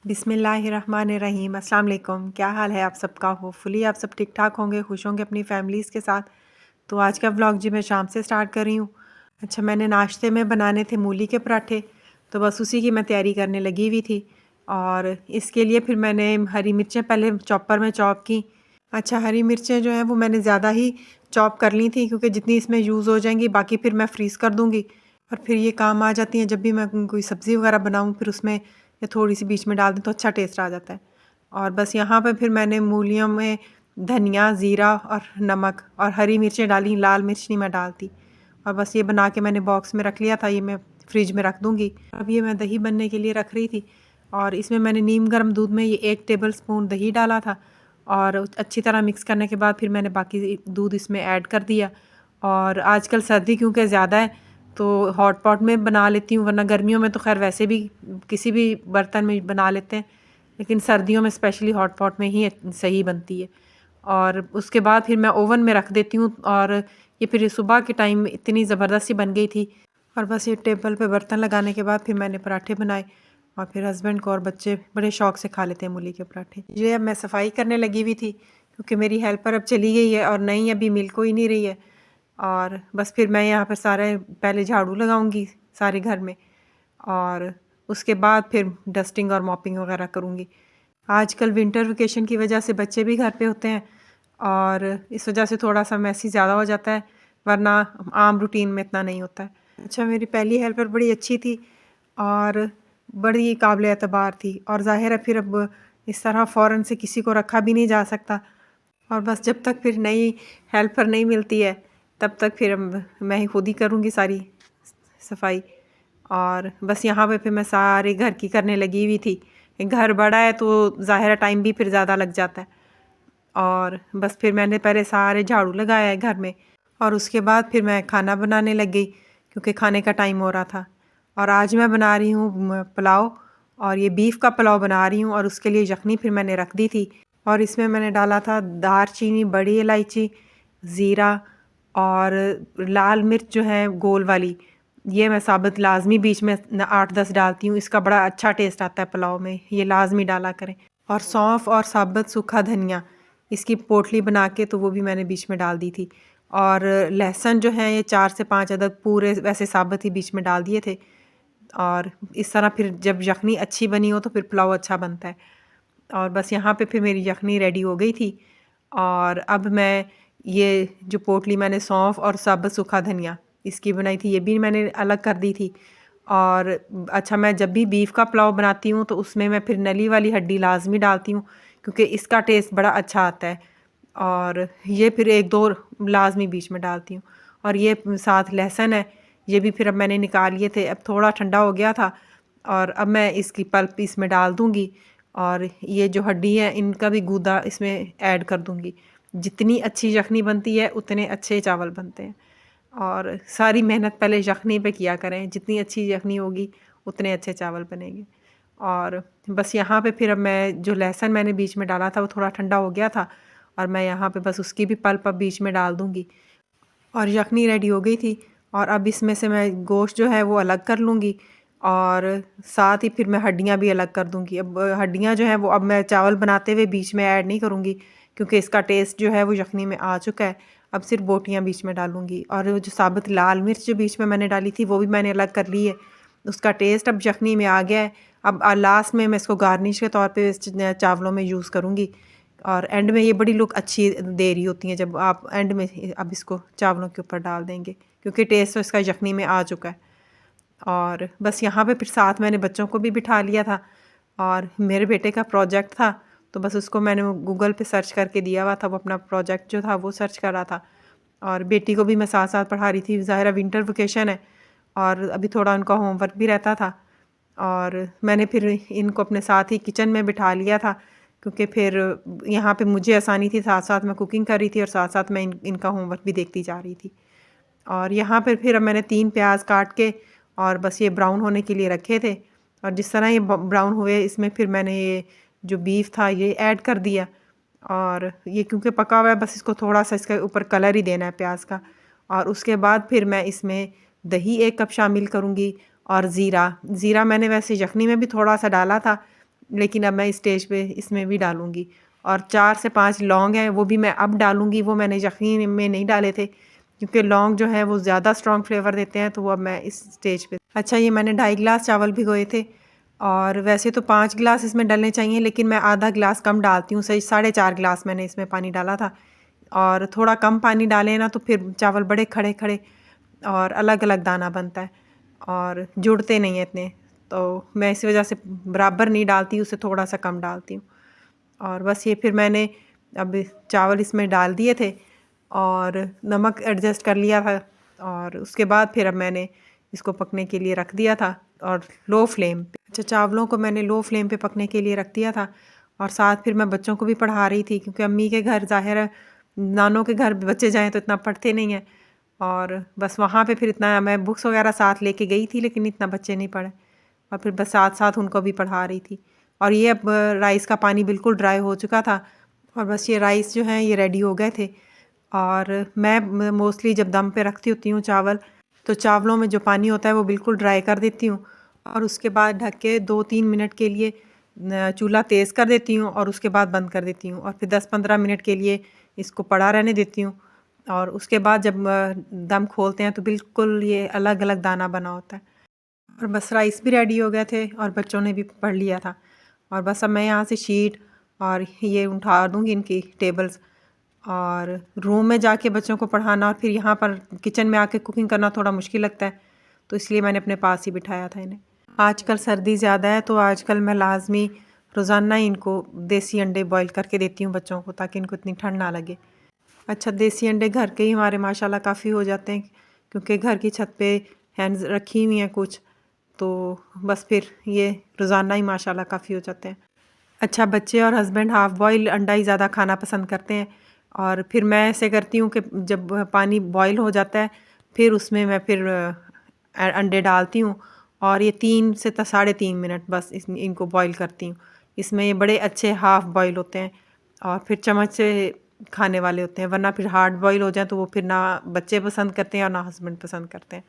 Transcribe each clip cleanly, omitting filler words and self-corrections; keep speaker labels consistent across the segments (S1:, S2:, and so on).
S1: बिस्मिल्लाहिर्रहमानिर्रहीम। अस्सलाम वालेकुम। क्या हाल है आप सबका? होपफुली आप सब ठीक ठाक होंगे, खुश होंगे अपनी फैमिलीज़ के साथ। तो आज का व्लॉग जी मैं शाम से स्टार्ट कर रही हूँ। अच्छा, मैंने नाश्ते में बनाने थे मूली के पराठे, तो बस उसी की मैं तैयारी करने लगी हुई थी। और इसके लिए फिर मैंने हरी मिर्चें पहले चॉपर में चॉप की। अच्छा, हरी मिर्चें जो हैं वो मैंने ज़्यादा ही चॉप कर ली थी, क्योंकि जितनी इसमें यूज़ हो जाएंगी बाकी फिर मैं फ्रीज़ कर दूँगी और फिर ये काम आ जाती हैं जब भी मैं कोई सब्ज़ी वगैरह बनाऊँ, फिर उसमें ये थोड़ी सी बीच में डाल दें तो अच्छा टेस्ट आ जाता है। और बस यहाँ पे फिर मैंने मूलियों में धनिया, ज़ीरा और नमक और हरी मिर्चें डाली, लाल मिर्च नहीं मैं डालती। और बस ये बना के मैंने बॉक्स में रख लिया था, ये मैं फ्रिज में रख दूँगी। अब ये मैं दही बनने के लिए रख रही थी और इसमें मैंने नीम गर्म दूध में ये 1 टेबल स्पून दही डाला था और अच्छी तरह मिक्स करने के बाद फिर मैंने बाकी दूध इसमें ऐड कर दिया। और आजकल सर्दी क्योंकि ज़्यादा है तो हॉट पॉट में बना लेती हूँ, वरना गर्मियों में तो खैर वैसे भी किसी भी बर्तन में बना लेते हैं, लेकिन सर्दियों में स्पेशली हॉट पॉट में ही सही बनती है। और उसके बाद फिर मैं ओवन में रख देती हूँ और ये फिर सुबह के टाइम इतनी ज़बरदस्त सी बन गई थी। और बस ये टेबल पे बर्तन लगाने के बाद फिर मैंने पराठे बनाए और फिर हस्बैंड को और बच्चे बड़े शौक से खा लेते हैं मूली के पराठे। ये अब मैं सफाई करने लगी हुई थी क्योंकि मेरी हेल्पर अब चली गई है और नई अभी मिल को ही नहीं रही है। और बस फिर मैं यहाँ पर सारे पहले झाड़ू लगाऊंगी सारे घर में और उसके बाद फिर डस्टिंग और मॉपिंग वगैरह करूँगी। आजकल विंटर वेकेशन की वजह से बच्चे भी घर पे होते हैं और इस वजह से थोड़ा सा मैसी ज़्यादा हो जाता है, वरना आम रूटीन में इतना नहीं होता है। अच्छा, मेरी पहली हेल्पर बड़ी अच्छी थी और बड़ी काबिल एतबार थी और ज़ाहिर है फिर अब इस तरह फ़ौरन से किसी को रखा भी नहीं जा सकता। और बस जब तक फिर नई हेल्पर नहीं मिलती है तब तक फिर मैं ही खुद ही करूँगी सारी सफाई। और बस यहाँ पे फिर मैं सारे घर की करने लगी हुई थी। घर बड़ा है तो ज़ाहिर टाइम भी फिर ज़्यादा लग जाता है। और बस फिर मैंने पहले सारे झाड़ू लगाया है घर में और उसके बाद फिर मैं खाना बनाने लग गई क्योंकि खाने का टाइम हो रहा था। और आज मैं बना रही हूँ पुलाव और ये बीफ का पुलाव बना रही हूँ और उसके लिए यखनी फिर मैंने रख दी थी और इसमें मैंने डाला था दालचीनी, बड़ी इलायची, ज़ीरा और लाल मिर्च जो है गोल वाली, ये मैं साबुत लाजमी बीच में 8-10 डालती हूँ। इसका बड़ा अच्छा टेस्ट आता है पुलाव में, ये लाजमी डाला करें। और सौंफ और साबुत सूखा धनिया, इसकी पोटली बना के तो वो भी मैंने बीच में डाल दी थी। और लहसुन जो है ये 4 से 5 अदद पूरे वैसे साबुत ही बीच में डाल दिए थे। और इस तरह फिर जब यखनी अच्छी बनी हो तो फिर पुलाव अच्छा बनता है। और बस यहाँ पे फिर मेरी यखनी रेडी हो गई थी और अब मैं ये जो पोटली मैंने सौंफ और साबुत सूखा धनिया इसकी बनाई थी, ये भी मैंने अलग कर दी थी। और अच्छा, मैं जब भी बीफ का पुलाव बनाती हूँ तो उसमें मैं फिर नली वाली हड्डी लाजमी डालती हूँ क्योंकि इसका टेस्ट बड़ा अच्छा आता है। और ये फिर 1-2 लाजमी बीच में डालती हूँ। और ये साथ लहसुन है, ये भी फिर अब मैंने निकाल लिए थे, अब थोड़ा ठंडा हो गया था और अब मैं इसकी पल्प इसमें डाल दूँगी और ये जो हड्डी है इनका भी गूदा इसमें ऐड कर दूँगी। जितनी अच्छी यखनी बनती है उतने अच्छे चावल बनते हैं। और सारी मेहनत पहले यखनी पे किया करें, जितनी अच्छी यखनी होगी उतने अच्छे चावल बनेंगे। और बस यहाँ पे फिर अब मैं जो लहसुन मैंने बीच में डाला था वो थोड़ा ठंडा हो गया था और मैं यहाँ पे बस उसकी भी पल्प अब बीच में डाल दूँगी। और यखनी रेडी हो गई थी और अब इसमें से मैं गोश्त जो है वो अलग कर लूँगी और साथ ही फिर मैं हड्डियाँ भी अलग कर दूँगी। अब हड्डियाँ जो हैं वो अब मैं चावल बनाते हुए बीच में ऐड नहीं करूँगी क्योंकि इसका टेस्ट जो है वो यखनी में आ चुका है। अब सिर्फ बोटियाँ बीच में डालूँगी और वो जो साबुत लाल मिर्च जो बीच में मैंने डाली थी वो भी मैंने अलग कर ली है। उसका टेस्ट अब यखनी में आ गया है। अब लास्ट में मैं इसको गार्निश के तौर पे चावलों में यूज़ करूँगी और एंड में ये बड़ी लुक अच्छी दे रही होती हैं जब आप एंड में अब इसको चावलों के ऊपर डाल देंगे क्योंकि टेस्ट तो इसका यखनी में आ चुका है। और बस यहाँ पे फिर साथ मैंने बच्चों को भी बिठा लिया था और मेरे बेटे का प्रोजेक्ट था तो बस उसको मैंने गूगल पे सर्च करके दिया हुआ था, वो अपना प्रोजेक्ट जो था वो सर्च कर रहा था। और बेटी को भी मैं साथ साथ पढ़ा रही थी, ज़ाहिर विंटर वेकेशन है और अभी थोड़ा उनका होमवर्क भी रहता था। और मैंने फिर इनको अपने साथ ही किचन में बिठा लिया था क्योंकि फिर यहाँ पे मुझे आसानी थी, साथ साथ मैं कुकिंग कर रही थी और साथ साथ मैं इनका होमवर्क भी देखती जा रही थी। और यहाँ पर फिर अब मैंने 3 प्याज काट के और बस ये ब्राउन होने के लिए रखे थे और जिस तरह ये ब्राउन हुए इसमें फिर मैंने ये जो बीफ था ये ऐड कर दिया। और ये क्योंकि पका हुआ है बस इसको थोड़ा सा इसके ऊपर कलर ही देना है प्याज का। और उसके बाद फिर मैं इसमें दही 1 कप शामिल करूँगी और ज़ीरा मैंने वैसे यखनी में भी थोड़ा सा डाला था लेकिन अब मैं इस स्टेज पे इसमें भी डालूँगी। और 4 से 5 लौंग हैं, वो भी मैं अब डालूँगी, वो मैंने यखनी में नहीं डाले थे क्योंकि लौंग जो है वो ज़्यादा स्ट्रॉन्ग फ्लेवर देते हैं, तो वो अब मैं इस स्टेज पे। अच्छा, ये मैंने 2.5 गिलास चावल भिगोए थे और वैसे तो 5 गिलास इसमें डलने चाहिए, लेकिन मैं आधा गिलास कम डालती हूँ, सही 4.5 गिलास मैंने इसमें पानी डाला था। और थोड़ा कम पानी डालें ना तो फिर चावल बड़े खड़े खड़े और अलग अलग दाना बनता है और जुड़ते नहीं हैं इतने, तो मैं इसी वजह से बराबर नहीं डालती, उससे थोड़ा सा कम डालती हूँ। और बस ये फिर मैंने अब चावल इसमें डाल दिए थे और नमक एडजस्ट कर लिया था और उसके बाद फिर अब मैंने इसको पकने के लिए रख दिया था और लो फ्लेम पे। अच्छा, चावलों को मैंने लो फ्लेम पे पकने के लिए रख दिया था और साथ फिर मैं बच्चों को भी पढ़ा रही थी क्योंकि अम्मी के घर ज़ाहिर है, नानों के घर बच्चे जाएँ तो इतना पढ़ते नहीं हैं और बस वहाँ पे फिर इतना मैं बुक्स वगैरह साथ लेके गई थी, लेकिन इतना बच्चे नहीं पढ़े और फिर बस साथ साथ उनको भी पढ़ा रही थी। और ये अब राइस का पानी बिल्कुल ड्राई हो चुका था और बस ये राइस जो हैं ये रेडी हो गए थे। और मैं मोस्टली जब दम पे रखती होती हूँ चावल, तो चावलों में जो पानी होता है वो बिल्कुल ड्राई कर देती हूँ और उसके बाद ढक के 2-3 मिनट के लिए चूल्हा तेज़ कर देती हूँ और उसके बाद बंद कर देती हूँ और फिर 10-15 मिनट के लिए इसको पड़ा रहने देती हूँ। और उसके बाद जब दम खोलते हैं तो बिल्कुल ये अलग अलग दाना बना होता है। और बस राइस भी रेडी हो गए थे और बच्चों ने भी पढ़ लिया था और बस अब मैं यहाँ से शीट और ये उठा दूँगी इनकी टेबल्स और रूम में जाके बच्चों को पढ़ाना और फिर यहाँ पर किचन में आके कुकिंग करना थोड़ा मुश्किल लगता है, तो इसलिए मैंने अपने पास ही बिठाया था इन्हें। आजकल सर्दी ज़्यादा है तो आजकल मैं लाजमी रोज़ाना ही इनको देसी अंडे बॉईल करके देती हूँ बच्चों को, ताकि इनको इतनी ठंड ना लगे। अच्छा, देसी अंडे घर के ही हमारे माशाल्लाह काफ़ी हो जाते हैं क्योंकि घर की छत पे हैंड्स रखी हुई हैं कुछ, तो बस फिर ये रोज़ाना ही माशाल्लाह काफ़ी हो जाते हैं। अच्छा, बच्चे और हस्बैंड हाफ़ बॉयल अंडा ही ज़्यादा खाना पसंद करते हैं और फिर मैं ऐसे करती हूँ कि जब पानी बॉयल हो जाता है फिर उसमें मैं फिर अंडे डालती हूँ और ये 3 से 3.5 मिनट बस इनको बॉयल करती हूँ। इसमें ये बड़े अच्छे हाफ़ बॉयल होते हैं और फिर चम्मच से खाने वाले होते हैं, वरना फिर हार्ड बॉयल हो जाए तो वो फिर ना बच्चे पसंद करते हैं और ना हस्बैंड पसंद करते हैं।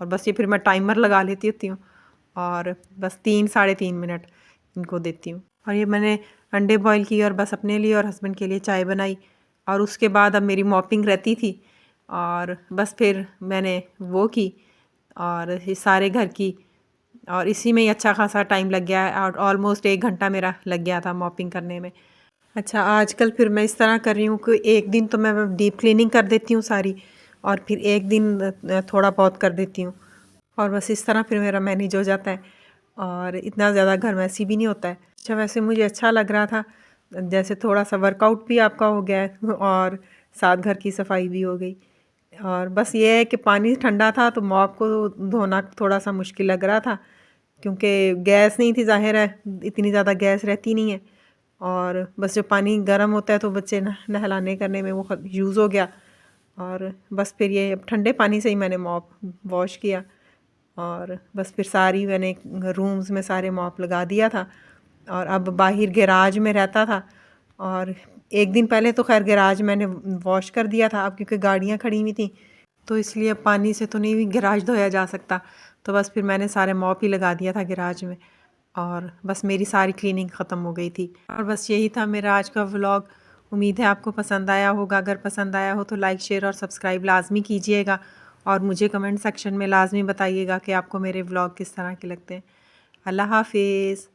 S1: और बस ये फिर मैं टाइमर लगा लेती होती हूँ और बस 3-3.5 मिनट इनको देती हूँ। और ये मैंने अंडे बॉईल किए और बस अपने लिए और हस्बैंड के लिए चाय बनाई और उसके बाद अब मेरी मॉपिंग रहती थी और बस फिर मैंने वो की और ये सारे घर की और इसी में ही अच्छा खासा टाइम लग गया और ऑलमोस्ट 1 घंटा मेरा लग गया था मॉपिंग करने में। अच्छा, आजकल फिर मैं इस तरह कर रही हूँ कि एक दिन तो मैं डीप क्लीनिंग कर देती हूँ सारी और फिर एक दिन थोड़ा बहुत कर देती हूँ और बस इस तरह फिर मेरा मैनेज हो जाता है और इतना ज़्यादा घर मैसी भी नहीं होता है। अच्छा, वैसे मुझे अच्छा लग रहा था, जैसे थोड़ा सा वर्कआउट भी आपका हो गया है और साथ घर की सफाई भी हो गई। और बस ये है कि पानी ठंडा था तो मॉप को धोना थोड़ा सा मुश्किल लग रहा था क्योंकि गैस नहीं थी, ज़ाहिर है इतनी ज़्यादा गैस रहती नहीं है और बस जब पानी गर्म होता है तो बच्चे नहलाने करने में वो यूज़ हो गया और बस फिर ये अब ठंडे पानी से ही मैंने मॉप वॉश किया और बस फिर सारी मैंने रूम्स में सारे मॉप लगा दिया था और अब बाहर गैराज में रहता था और एक दिन पहले तो खैर गैराज मैंने वॉश कर दिया था, अब क्योंकि गाड़ियाँ खड़ी हुई थी तो इसलिए अब पानी से तो नहीं गैराज धोया जा सकता, तो बस फिर मैंने सारे मॉप ही लगा दिया था गैराज में और बस मेरी सारी क्लीनिंग ख़त्म हो गई थी। और बस यही था मेरा आज का व्लॉग। उम्मीद है आपको पसंद आया होगा। अगर पसंद आया हो तो लाइक शेयर और सब्सक्राइब लाजमी कीजिएगा और मुझे कमेंट सेक्शन में लाजमी बताइएगा कि आपको मेरे व्लॉग किस तरह के लगते हैं। अल्लाह हाफिज़।